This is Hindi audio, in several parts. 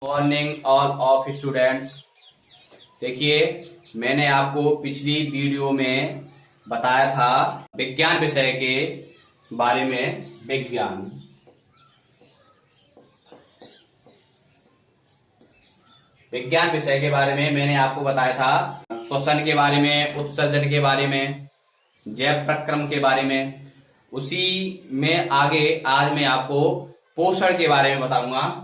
Morning all of students. देखिए, मैंने आपको पिछली वीडियो में बताया था विज्ञान विषय के बारे में। विज्ञान विषय के बारे में मैंने आपको बताया था श्वसन के बारे में, उत्सर्जन के बारे में, जैव प्रक्रम के बारे में। उसी में आगे आज मैं आपको पोषण के बारे में बताऊंगा।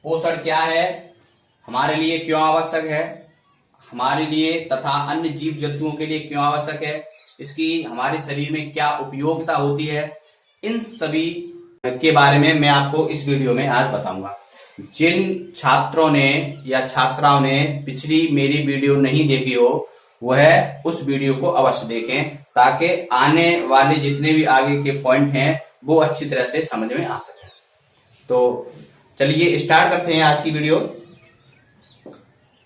पोषण क्या है, हमारे लिए क्यों आवश्यक है, हमारे लिए तथा अन्य जीव जंतुओं के लिए क्यों आवश्यक है, इसकी हमारे शरीर में क्या उपयोगिता होती है, इन सभी के बारे में मैं आपको इस वीडियो में आज बताऊंगा। जिन छात्रों ने या छात्राओं ने पिछली मेरी वीडियो नहीं देखी हो वह उस वीडियो को अवश्य देखें, ताकि आने वाले जितने भी आगे के पॉइंट हैं वो अच्छी तरह से समझ में आ सके। तो चलिए स्टार्ट करते हैं आज की वीडियो।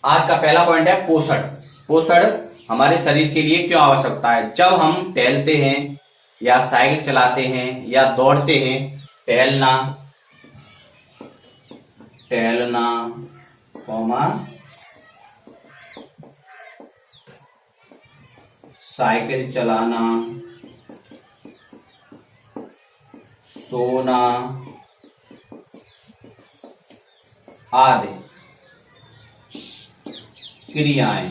आज का पहला पॉइंट है पोषण। पोषण हमारे शरीर के लिए क्यों आवश्यक होता है। जब हम टहलते हैं या साइकिल चलाते हैं या दौड़ते हैं, टहलना साइकिल चलाना, सोना आदि क्रियाएं,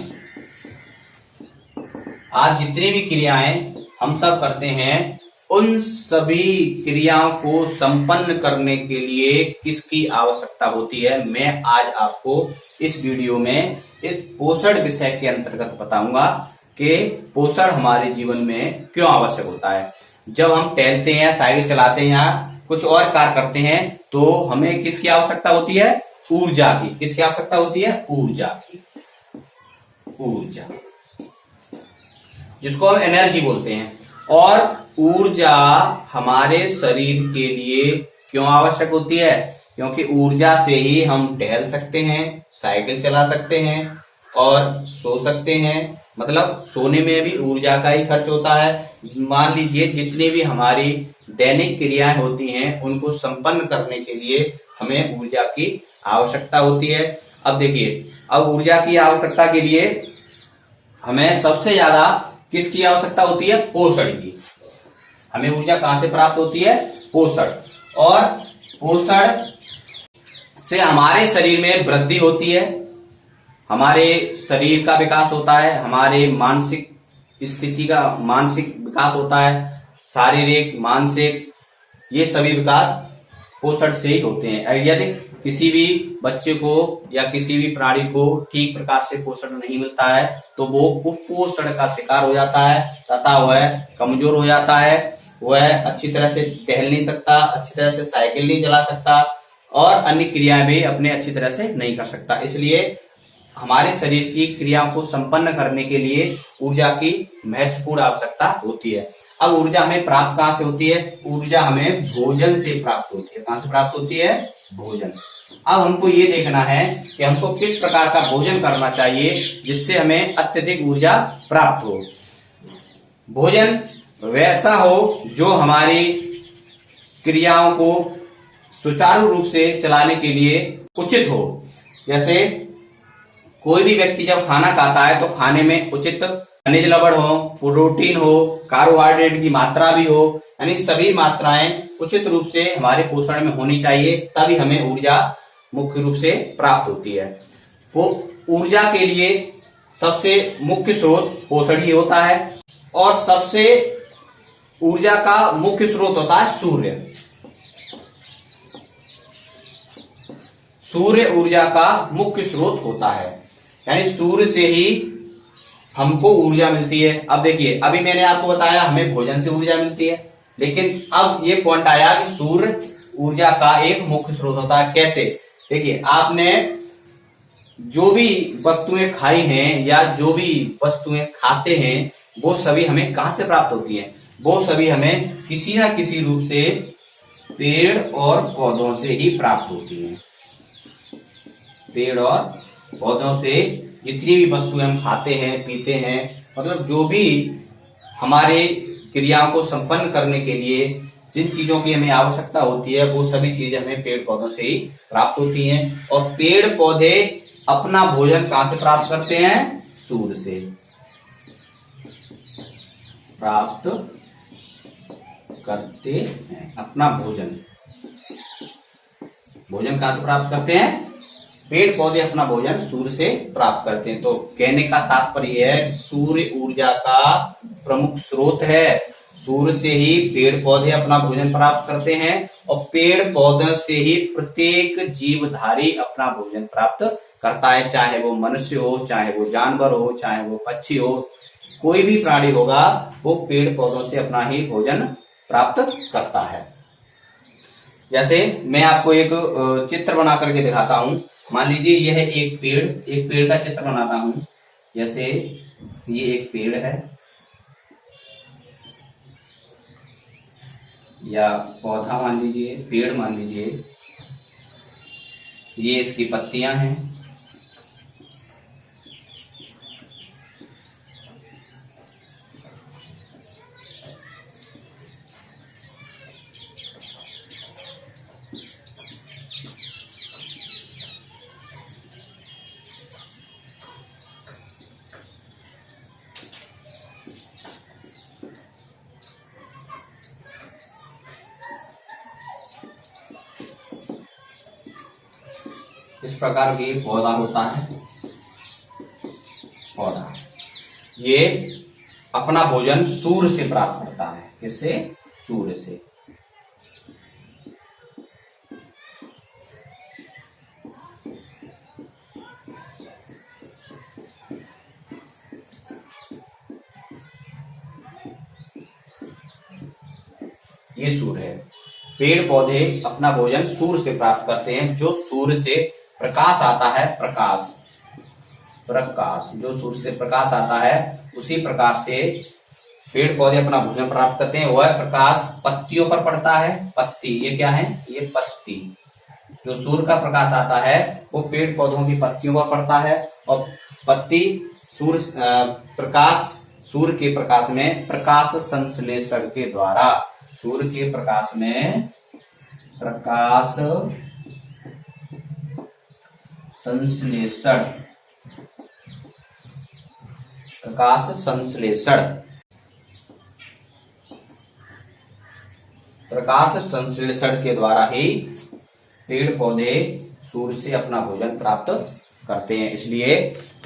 आज जितनी भी क्रियाएं हम सब करते हैं, उन सभी क्रियाओं को संपन्न करने के लिए किसकी आवश्यकता होती है, मैं आज आपको इस वीडियो में इस पोषण विषय के अंतर्गत बताऊंगा कि पोषण हमारे जीवन में क्यों आवश्यक होता है। जब हम टहलते हैं, साइकिल चलाते हैं या कुछ और कार्य करते हैं तो हमें किसकी आवश्यकता होती है, ऊर्जा की। किसकी आवश्यकता होती है, ऊर्जा की। ऊर्जा जिसको हम एनर्जी बोलते हैं। और ऊर्जा हमारे शरीर के लिए क्यों आवश्यक होती है, क्योंकि ऊर्जा से ही हम टहल सकते हैं, साइकिल चला सकते हैं और सो सकते हैं। मतलब सोने में भी ऊर्जा का ही खर्च होता है। मान लीजिए जितनी भी हमारी दैनिक क्रियाएं होती हैं उनको संपन्न करने के लिए हमें ऊर्जा की आवश्यकता होती है। अब देखिए, अब ऊर्जा की आवश्यकता के लिए हमें सबसे ज्यादा किसकी आवश्यकता होती है, पोषण की। हमें ऊर्जा कहां से प्राप्त होती है, पोषण। और पोषण से हमारे शरीर में वृद्धि होती है, हमारे शरीर का विकास होता है, हमारे मानसिक स्थिति का मानसिक विकास होता है, शारीरिक, मानसिक, ये सभी विकास पोषण से ही होते हैं। यदि किसी भी बच्चे को या किसी भी प्राणी को ठीक प्रकार से पोषण नहीं मिलता है तो वो कुपोषण का शिकार हो जाता है तथा वह कमजोर हो जाता है। वह अच्छी तरह से टहल नहीं सकता, अच्छी तरह से साइकिल नहीं चला सकता और अन्य क्रियाएं भी अपने अच्छी तरह से नहीं कर सकता। इसलिए हमारे शरीर की क्रियाओं को संपन्न करने के लिए ऊर्जा की महत्वपूर्ण आवश्यकता होती है। अब ऊर्जा हमें प्राप्त कहां से होती है, ऊर्जा हमें भोजन से प्राप्त होती है। कहां से प्राप्त होती है, भोजन। अब हमको ये देखना है कि हमको किस प्रकार का भोजन करना चाहिए जिससे हमें अत्यधिक ऊर्जा प्राप्त हो। भोजन वैसा हो जो हमारी क्रियाओं को सुचारू रूप से चलाने के लिए उचित हो। जैसे कोई भी व्यक्ति जब खाना खाता है तो खाने में उचित खनिज लवण हो, प्रोटीन हो, कार्बोहाइड्रेट की मात्रा भी हो, यानी सभी मात्राएं उचित रूप से हमारे पोषण में होनी चाहिए, तभी हमें ऊर्जा मुख्य रूप से प्राप्त होती है। वो ऊर्जा के लिए सबसे मुख्य स्रोत पोषण ही होता है और सबसे ऊर्जा का मुख्य स्रोत होता है सूर्य। सूर्य ऊर्जा का मुख्य स्रोत होता है, यानी सूर्य से ही हमको ऊर्जा मिलती है। अब देखिए, अभी मैंने आपको बताया हमें भोजन से ऊर्जा मिलती है, लेकिन अब ये पॉइंट आया कि सूर्य ऊर्जा का एक मुख्य स्रोत होता है। कैसे, देखिए, आपने जो भी वस्तुएं खाई हैं या जो भी वस्तुएं खाते हैं वो सभी हमें कहां से प्राप्त होती हैं, वो सभी हमें किसी ना किसी रूप से पेड़ और पौधों से ही प्राप्त होती हैं। पेड़ और पौधों से जितनी भी वस्तुएं हम खाते हैं, पीते हैं, मतलब जो भी हमारे क्रियाओं को संपन्न करने के लिए जिन चीजों की हमें आवश्यकता होती है वो सभी चीजें हमें पेड़ पौधों से ही प्राप्त होती हैं। और पेड़ पौधे अपना भोजन कहां से प्राप्त करते हैं? सूर्य से प्राप्त करते हैं अपना भोजन। भोजन कहां से प्राप्त करते हैं? पेड़ पौधे अपना भोजन सूर्य से प्राप्त करते हैं। तो कहने का तात्पर्य है सूर्य ऊर्जा का प्रमुख स्रोत है। सूर्य से ही पेड़ पौधे अपना भोजन प्राप्त करते हैं और पेड़ पौधों से ही प्रत्येक जीवधारी अपना भोजन प्राप्त करता है, चाहे वो मनुष्य हो, चाहे वो जानवर हो, चाहे वो पक्षी हो, कोई भी प्राणी होगा वो पेड़ पौधों से अपना ही भोजन प्राप्त करता है। जैसे मैं आपको एक चित्र बना करके दिखाता हूं। मान लीजिए यह एक पेड़ का चित्र बनाता हूं। जैसे ये एक पेड़ है या पौधा मान लीजिए, पेड़ मान लीजिए, ये इसकी पत्तियां हैं। इस प्रकार की पौधा होता है। पौधा ये अपना भोजन सूर्य से प्राप्त करता है। किससे? सूर्य से। ये सूर्य है। पेड़ पौधे अपना भोजन सूर्य से प्राप्त करते हैं। जो सूर्य से प्रकाश आता है, प्रकाश जो सूर्य से प्रकाश आता है उसी प्रकार से पेड़ पौधे अपना भोजन प्राप्त करते हैं। वह प्रकाश पत्तियों पर पड़ता है। पत्ती, ये क्या है? ये पत्ती। जो सूर्य का प्रकाश आता है वो पेड़ पौधों की पत्तियों पर पड़ता है और पत्ती सूर्य के प्रकाश में प्रकाश संश्लेषण के द्वारा, सूर्य के प्रकाश में प्रकाश संश्लेषण के द्वारा ही पेड़ पौधे सूर्य से अपना भोजन प्राप्त करते हैं। इसलिए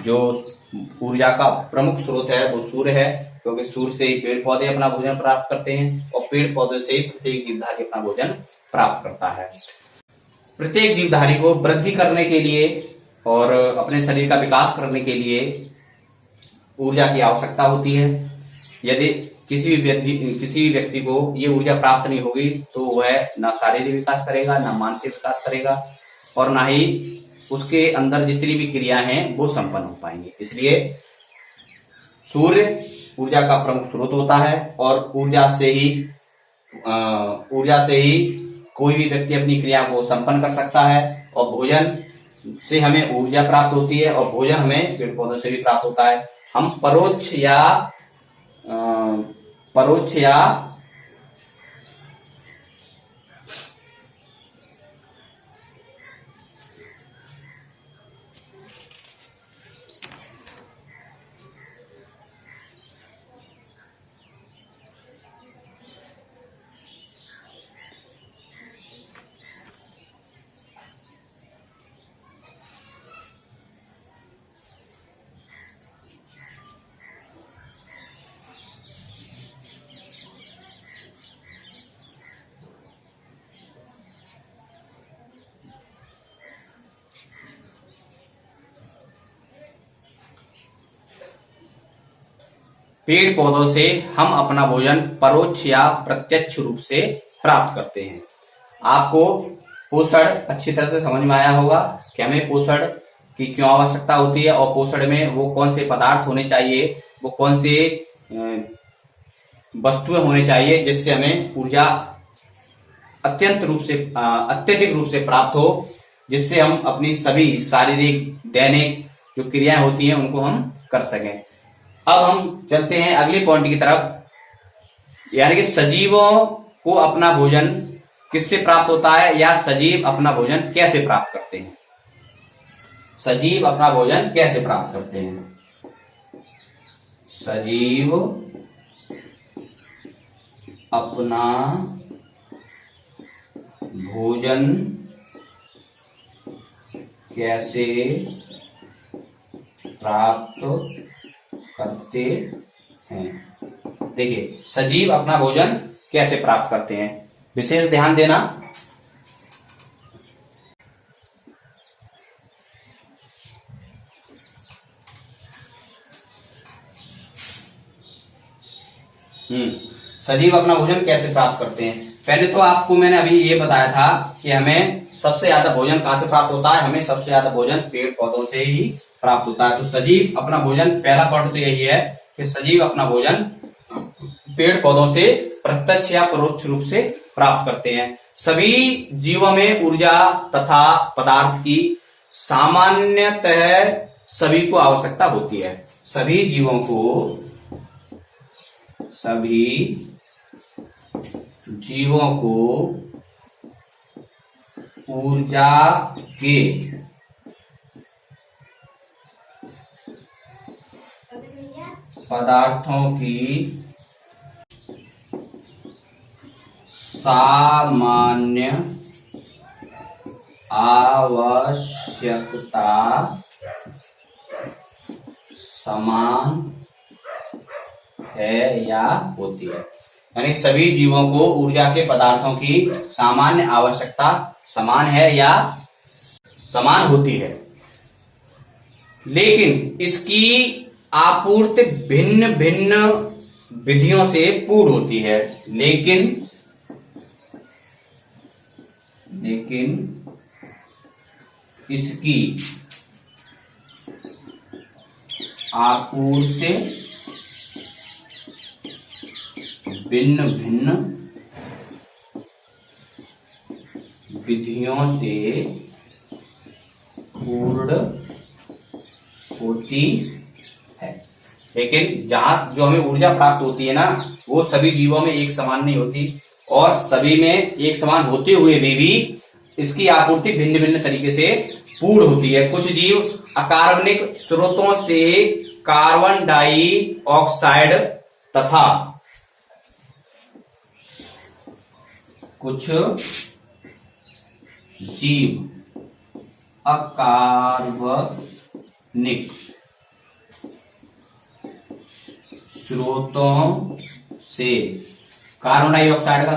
जो ऊर्जा का प्रमुख स्रोत है वो सूर्य है, क्योंकि सूर्य से ही पेड़ पौधे अपना भोजन प्राप्त करते हैं और पेड़ पौधे से ही प्रत्येक जीवधारी अपना भोजन प्राप्त करता है। प्रत्येक जीवधारी को वृद्धि करने के लिए और अपने शरीर का विकास करने के लिए ऊर्जा की आवश्यकता होती है। यदि किसी भी व्यक्ति को ये ऊर्जा प्राप्त नहीं होगी तो वह ना शारीरिक विकास करेगा, ना मानसिक विकास करेगा और ना ही उसके अंदर जितनी भी क्रिया हैं वो संपन्न हो पाएंगी। इसलिए सूर्य ऊर्जा का प्रमुख स्रोत होता है और ऊर्जा से ही कोई भी व्यक्ति अपनी क्रिया को संपन्न कर सकता है और भोजन से हमें ऊर्जा प्राप्त होती है और भोजन हमें पेड़ पौधों से भी प्राप्त होता है। हम परोक्ष या पेड़ पौधों से हम अपना भोजन परोक्ष या प्रत्यक्ष रूप से प्राप्त करते हैं। आपको पोषण अच्छी तरह से समझ में आया होगा कि हमें पोषण की क्यों आवश्यकता होती है और पोषण में वो कौन से पदार्थ होने चाहिए, वो कौन से वस्तुएं होने चाहिए जिससे हमें ऊर्जा अत्यधिक रूप से प्राप्त हो, जिससे हम अपनी सभी शारीरिक दैनिक जो क्रियाएं होती हैं उनको हम कर सकें। अब हम चलते हैं अगले पॉइंट की तरफ, यानी कि सजीवों को अपना भोजन किससे प्राप्त होता है, या सजीव अपना भोजन कैसे प्राप्त करते हैं। सजीव अपना भोजन कैसे प्राप्त करते हैं। सजीव अपना भोजन कैसे प्राप्त करते हैं। देखिए, सजीव अपना भोजन कैसे प्राप्त करते हैं, विशेष ध्यान देना। सजीव अपना भोजन कैसे प्राप्त करते हैं। पहले तो आपको मैंने अभी ये बताया था कि हमें सबसे ज्यादा भोजन कहां से प्राप्त होता है, हमें सबसे ज्यादा भोजन पेड़ पौधों से ही प्राप्त होता है। तो सजीव अपना भोजन, पहला पार्ट तो यही है कि सजीव अपना भोजन पेड़ पौधों से प्रत्यक्ष या परोक्ष रूप से प्राप्त करते हैं। सभी जीवों में ऊर्जा तथा पदार्थ की सामान्यतः सभी को आवश्यकता होती है। सभी जीवों को ऊर्जा के पदार्थों की सामान्य आवश्यकता समान है या होती है। यानी सभी जीवों को ऊर्जा के पदार्थों की सामान्य आवश्यकता समान है या समान होती है, लेकिन इसकी आपूर्ति भिन्न भिन्न विधियों से पूर्ण होती है। लेकिन इसकी आपूर्ति भिन्न भिन्न विधियों से पूर्ण होती है। लेकिन जहां जो हमें ऊर्जा प्राप्त होती है ना, वो सभी जीवों में एक समान नहीं होती, और सभी में एक समान होते हुए भी इसकी आपूर्ति भिन्न भिन्न तरीके से पूर्ण होती है। कुछ जीव अकार्बनिक स्रोतों से कार्बन डाइऑक्साइड तथा कुछ जीव अकार्बनिक स्रोतों से कार्बन डाइऑक्साइड का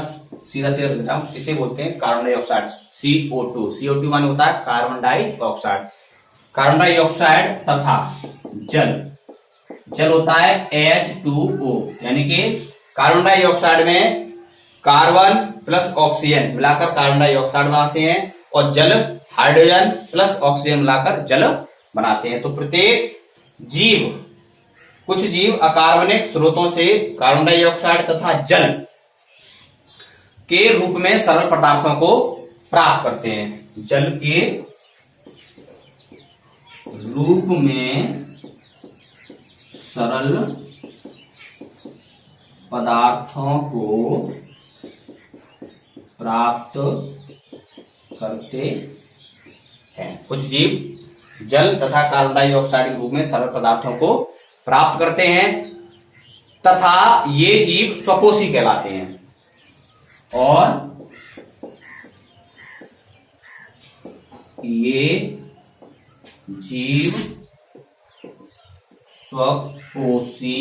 सीधा सीधा इसे बोलते हैं कार्बन डाइऑक्साइड, CO2। CO2 माने होता है कार्बन डाइऑक्साइड। कार्बन डाइऑक्साइड तथा जल होता है H2O। यानी कि कार्बन डाइऑक्साइड में कार्बन प्लस ऑक्सीजन मिलाकर कार्बन डाइऑक्साइड बनाते हैं, और जल हाइड्रोजन प्लस ऑक्सीजन मिलाकर जल बनाते हैं। तो प्रत्येक जीव, कुछ जीव अकार्बनिक स्रोतों से कार्बन डाइऑक्साइड तथा जल के रूप में सरल पदार्थों को प्राप्त करते हैं। जल के रूप में सरल पदार्थों को प्राप्त करते हैं। कुछ जीव जल तथा कार्बन डाइऑक्साइड के रूप में सरल पदार्थों को प्राप्त करते हैं तथा ये जीव स्वपोषी कहलाते हैं। और ये जीव स्वपोषी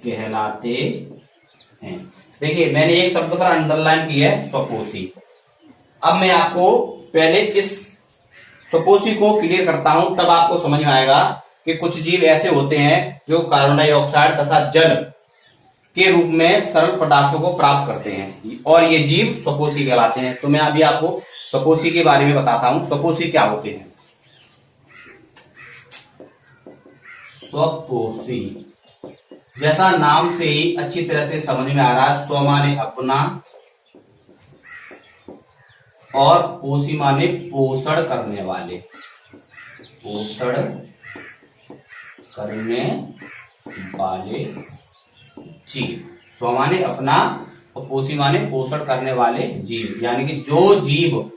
कहलाते हैं। देखिए, मैंने एक शब्द पर अंडरलाइन किया है, स्वपोषी। अब मैं आपको पहले इस स्वपोषी को क्लियर करता हूं, तब आपको समझ में आएगा कि कुछ जीव ऐसे होते हैं जो कार्बन डाइऑक्साइड तथा जल के रूप में सरल पदार्थों को प्राप्त करते हैं, और ये जीव स्वपोषी कहलाते हैं। तो मैं अभी आपको स्वपोषी के बारे में बताता हूं। स्वपोषी क्या होते हैं। स्वपोषी जैसा नाम से ही अच्छी तरह से समझ में आ रहा है, स्व माने अपना और पोषी माने पोषण करने वाले, पोषण करने वाले जीव। स्व माने अपना और पोषी माने पोषण करने वाले जीव, यानी कि जो जीव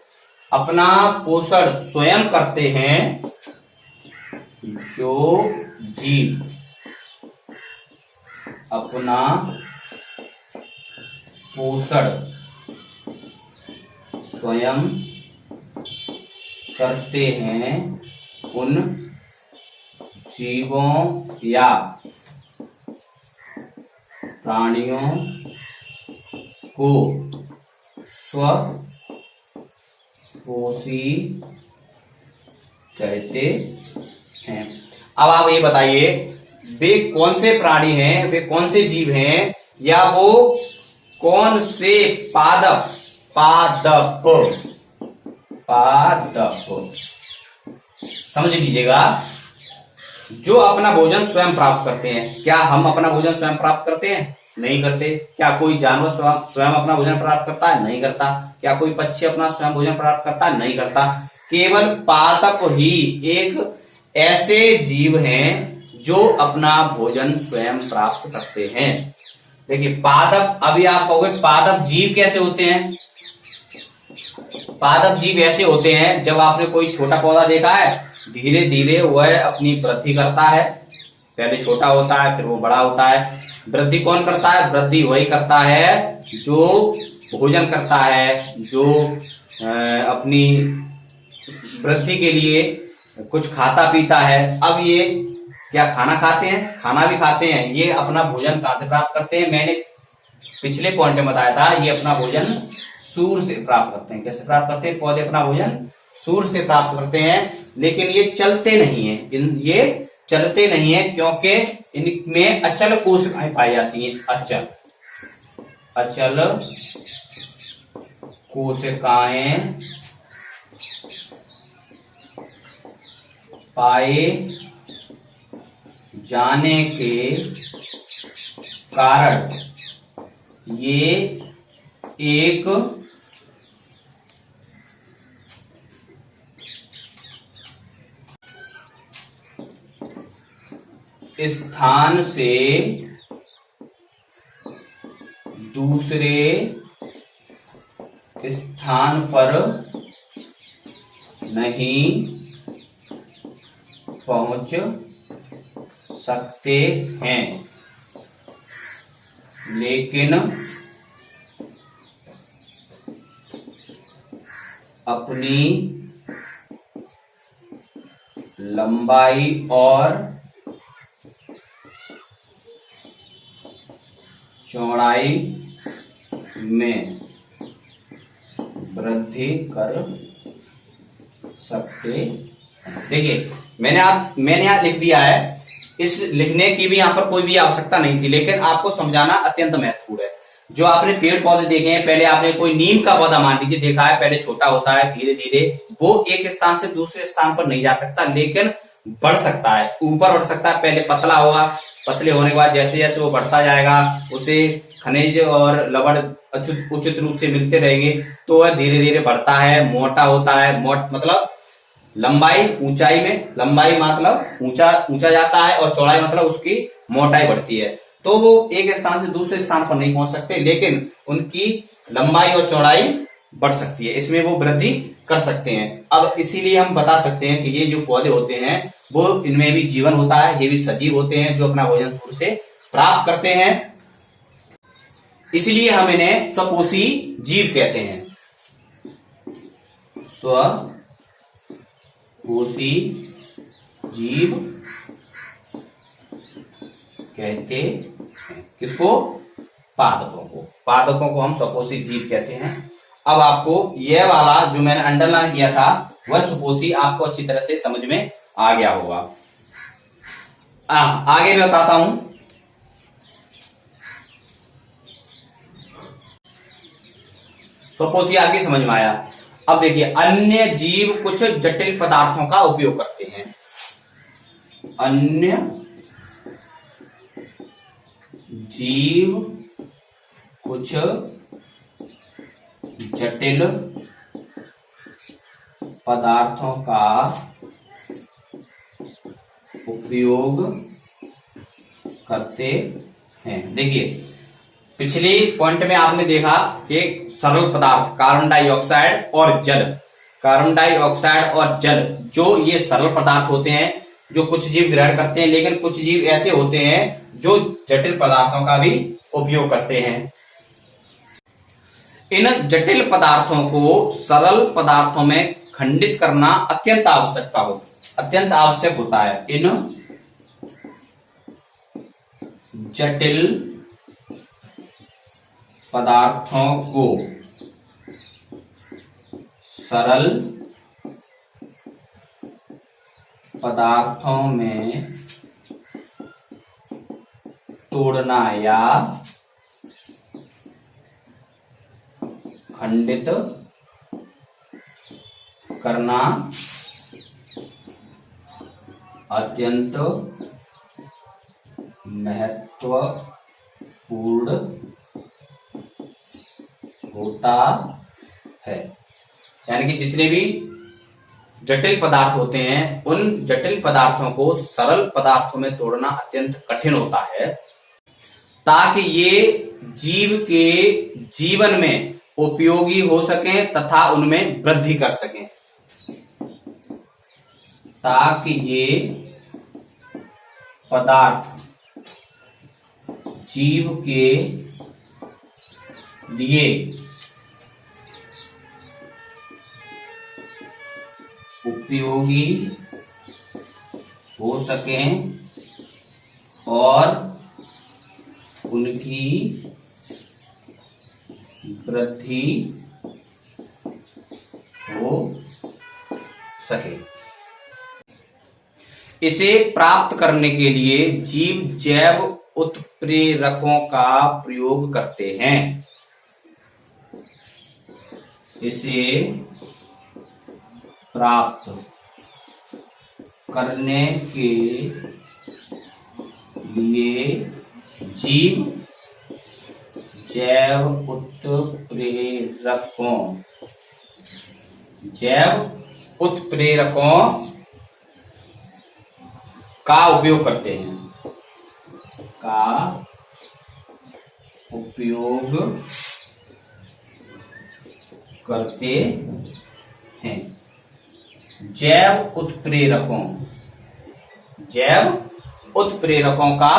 अपना पोषण स्वयं करते हैं, जो जीव अपना पोषण स्वयं करते हैं, उन जीवों या प्राणियों को स्वपोषी कहते हैं। अब आप ये बताइए, वे कौन से प्राणी हैं, वे कौन से जीव हैं, या वो कौन से पादप समझ लीजिएगा, जो अपना भोजन स्वयं प्राप्त करते हैं। क्या हम अपना भोजन स्वयं प्राप्त करते हैं? नहीं करते। क्या कोई जानवर स्वयं अपना भोजन प्राप्त करता है? नहीं करता। क्या कोई पक्षी अपना स्वयं भोजन प्राप्त करता है? नहीं करता। केवल पादप ही एक ऐसे जीव हैं जो अपना भोजन स्वयं प्राप्त करते हैं। देखिए पादप, अभी आप कहोगे पादप जीव कैसे होते हैं? पादप जीव ऐसे होते हैं, जब आपने कोई छोटा पौधा देखा है, धीरे धीरे वह अपनी वृद्धि करता है। पहले छोटा होता है, फिर वो बड़ा होता है। वृद्धि कौन करता है? वृद्धि वही करता है जो भोजन करता है, जो अपनी वृद्धि के लिए कुछ खाता पीता है। अब ये क्या खाना खाते हैं? खाना भी खाते हैं। ये अपना भोजन कहां से प्राप्त करते हैं? मैंने पिछले पॉइंट में बताया था, ये अपना भोजन सूर्य से प्राप्त करते हैं। कैसे प्राप्त करते हैं? पौधे अपना भोजन सूर्य से प्राप्त करते हैं, लेकिन ये चलते नहीं है। ये चलते नहीं है क्योंकि इनमें अचल कोशिकाएं पाई जाती हैं। अचल कोशिकाएं पाए जाने के कारण ये एक स्थान से दूसरे स्थान पर नहीं पहुंच सकते हैं, लेकिन अपनी लंबाई और चौड़ाई में वृद्धि कर सकते। देखिए मैंने यहाँ लिख दिया है। इस लिखने की भी यहाँ पर कोई भी आवश्यकता नहीं थी, लेकिन आपको समझाना अत्यंत महत्वपूर्ण है। जो आपने पेड़ पौधे देखे हैं, पहले आपने कोई नीम का पौधा मान लीजिए देखा है, पहले छोटा होता है, धीरे धीरे वो एक स्थान से दूसरे स्थान पर नहीं जा सकता, लेकिन बढ़ सकता है, ऊपर बढ़ सकता है। पहले पतला होगा, पतले होने के बाद जैसे जैसे वो बढ़ता जाएगा, उसे खनिज और लवण उचित रूप से मिलते रहेंगे, तो वह धीरे धीरे बढ़ता है, मोटा होता है। मतलब लंबाई ऊंचाई में, लंबाई मतलब ऊंचा जाता है, और चौड़ाई मतलब उसकी मोटाई बढ़ती है। तो वो एक स्थान से दूसरे स्थान पर नहीं पहुंच सकते, लेकिन उनकी लंबाई और चौड़ाई बढ़ सकती है, इसमें वो वृद्धि कर सकते हैं। अब इसीलिए हम बता सकते हैं कि ये जो पौधे होते हैं, वो इनमें भी जीवन होता है, ये भी सजीव होते हैं जो अपना भोजन सूर्य से प्राप्त करते हैं। इसलिए हम इन्हें स्वपोषी जीव कहते हैं। स्वपोषी जीव कहते हैं। किसको? पादपों को हम स्वपोषी जीव कहते हैं। अब आपको यह वाला जो मैंने अंडरलाइन किया था, वह स्वपोषी आपको अच्छी तरह से समझ में आ गया होगा। आगे मैं बताता हूं। स्वपोषी आपकी समझ में आया। अब देखिए, अन्य जीव कुछ जटिल पदार्थों का उपयोग करते हैं। अन्य जीव कुछ जटिल पदार्थों का उपयोग करते हैं। देखिए पिछले पॉइंट में आपने देखा कि सरल पदार्थ कार्बन डाइऑक्साइड और जल, कार्बन डाइऑक्साइड और जल जो ये सरल पदार्थ होते हैं जो कुछ जीव ग्रहण करते हैं, लेकिन कुछ जीव ऐसे होते हैं जो जटिल पदार्थों का भी उपयोग करते हैं। इन जटिल पदार्थों को सरल पदार्थों में खंडित करना अत्यंत आवश्यक होता है। इन जटिल पदार्थों को सरल पदार्थों में तोड़ना या खंडित करना अत्यंत महत्वपूर्ण होता है। यानी कि जितने भी जटिल पदार्थ होते हैं उन जटिल पदार्थों को सरल पदार्थों में तोड़ना अत्यंत कठिन होता है, ताकि ये जीव के जीवन में उपयोगी हो सकें तथा उनमें वृद्धि कर सकें। ताकि ये पदार्थ जीव के लिए उपयोगी हो सकें और उनकी वृद्धि हो सके। इसे प्राप्त करने के लिए जीव जैव उत्प्रेरकों का प्रयोग करते हैं। इसे प्राप्त करने के लिए जीव जैव उत्प्रेरकों का उपयोग करते हैं। जैव उत्प्रेरकों का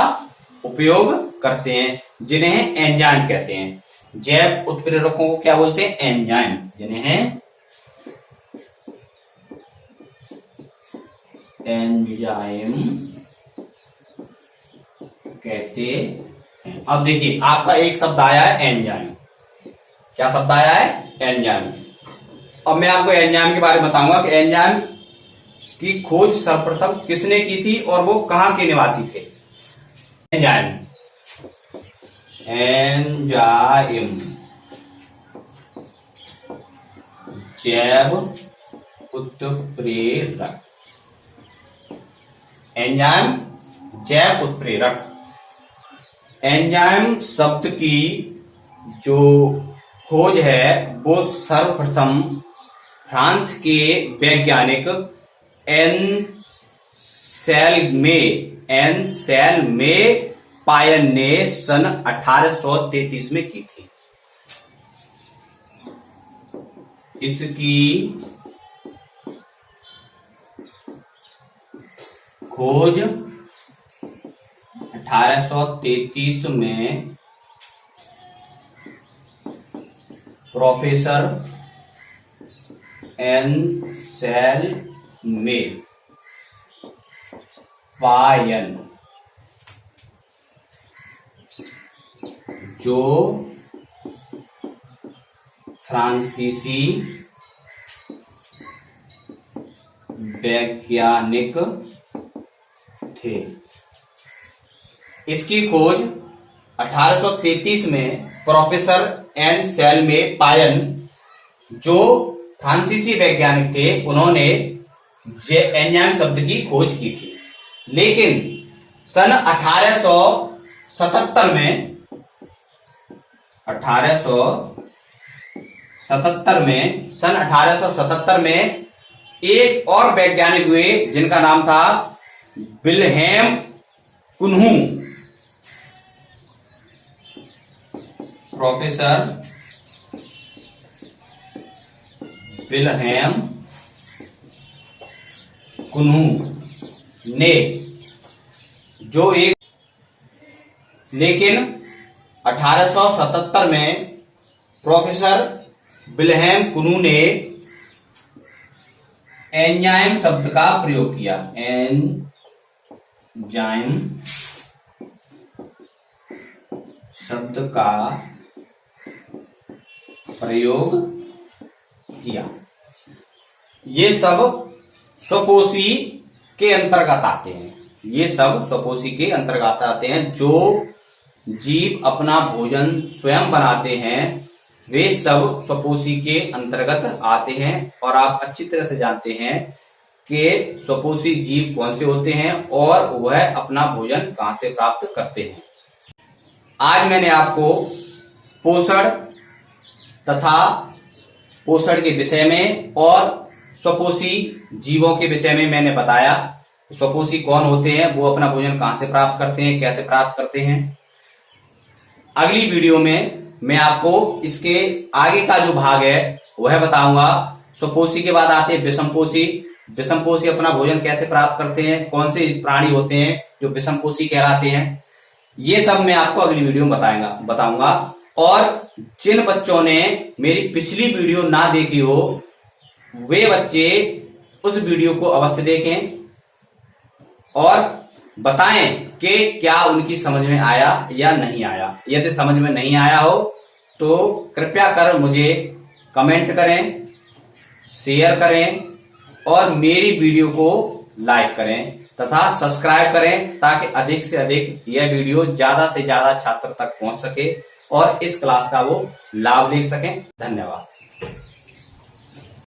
उपयोग करते हैं, जिन्हें एंजाइम कहते हैं। जैव उत्प्रेरकों को क्या बोलते हैं? एंजाइम, जिन्हें एंजाइम कहते हैं। अब देखिए आपका एक शब्द आया है एंजाइम। क्या शब्द आया है? एंजाइम। अब मैं आपको एंजाइम के बारे में बताऊंगा कि एंजाइम की खोज सर्वप्रथम किसने की थी और वो कहां के निवासी थे। एंजाइम जैव उत्प्रेरक। एंजाइम जैव उत्प्रेरक। एंजाइम शब्द की जो खोज है वो सर्वप्रथम फ्रांस के वैज्ञानिक एन सेल में पायन ने सन 1833 में की थी। इसकी खोज 1833 में प्रोफेसर एन सेल में पायन, जो फ्रांसीसी वैज्ञानिक थे। इसकी खोज 1833 में प्रोफेसर एन सेल में पायन, जो फ्रांसीसी वैज्ञानिक थे, उन्होंने एंजाइम शब्द की खोज की थी। लेकिन सन 1877 में एक और वैज्ञानिक हुए जिनका नाम था विल्हेम कुन्हू, प्रोफेसर विल्हेम कुन्हू ने जो एक, लेकिन 1877 में प्रोफेसर विल्हेम कुन्हू ने एंजाइम शब्द का प्रयोग किया। एंजाइम शब्द का प्रयोग किया। ये सब स्वपोषी के अंतर्गत आते हैं। ये सब स्वपोषी के अंतर्गत आते हैं। जो जीव अपना भोजन स्वयं बनाते हैं वे सब स्वपोषी के अंतर्गत आते हैं। और आप अच्छी तरह से जानते हैं कि स्वपोषी जीव कौन से होते हैं और वह अपना भोजन कहां से प्राप्त करते हैं। आज मैंने आपको पोषण तथा पोषण के विषय में और स्वपोषी जीवों के विषय में मैंने बताया। स्वपोषी कौन होते हैं, वो अपना भोजन कहां से प्राप्त करते हैं, कैसे प्राप्त करते हैं। अगली वीडियो में मैं आपको इसके आगे का जो भाग है वह बताऊंगा। स्वपोषी के बाद आते हैं विषमपोषी। विषमपोषी अपना भोजन कैसे प्राप्त करते हैं, कौन से प्राणी होते हैं जो विषमपोषी कहलाते हैं, ये सब मैं आपको अगली वीडियो में बताऊंगा। और जिन बच्चों ने मेरी पिछली वीडियो ना देखी हो वे बच्चे उस वीडियो को अवश्य देखें और बताएं कि क्या उनकी समझ में आया या नहीं आया। यदि समझ में नहीं आया हो तो कृपया कर मुझे कमेंट करें, शेयर करें और मेरी वीडियो को लाइक करें तथा सब्सक्राइब करें ताकि अधिक से अधिक यह वीडियो ज्यादा से ज्यादा छात्र तक पहुंच सके और इस क्लास का वो लाभ ले सकें। धन्यवाद।